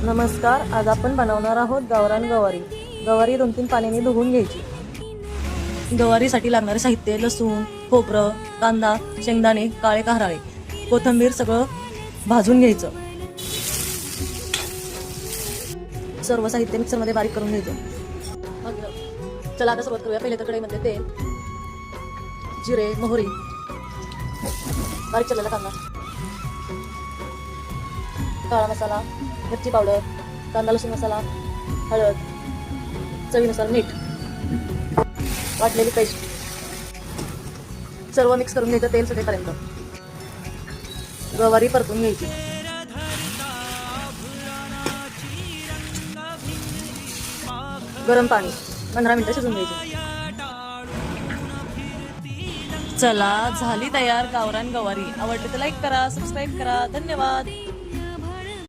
नमस्कार. आज आपण बनवणार आहोत गावरान गवारी. गवारी 2-3 पाण्याने धुवून घ्यायची. गवारीसाठी लागणारे साहित्य: लसूण, खोबरं, कांदा, शेंगदाणे, काळे kahराळे, कोथिंबीर सगळं भाजून घ्यायचं. सर्व साहित्य मिक्सरमध्ये बारीक करून घ्यायचं. चला आता सुरुवात करूया. पहिले तर कढईमध्ये तेल, जिरे, मोहरी, बारीक चिरलेला कांदा, काळा मसाला, मिरची पावडर, कांदा लसूण मसाला, हळद, चवीनुसार मीठ, वाटलेली पेस्ट सर्व मिक्स करून घ्यायचं तेल सुटेपर्यंत. गवारी परतून घ्यायची. गरम पाणी 15 मिनिटं शिजून घ्यायची. चला, झाली तयार गावरान गवारी. आवडली तर लाईक करा, सबस्क्राईब करा. धन्यवाद.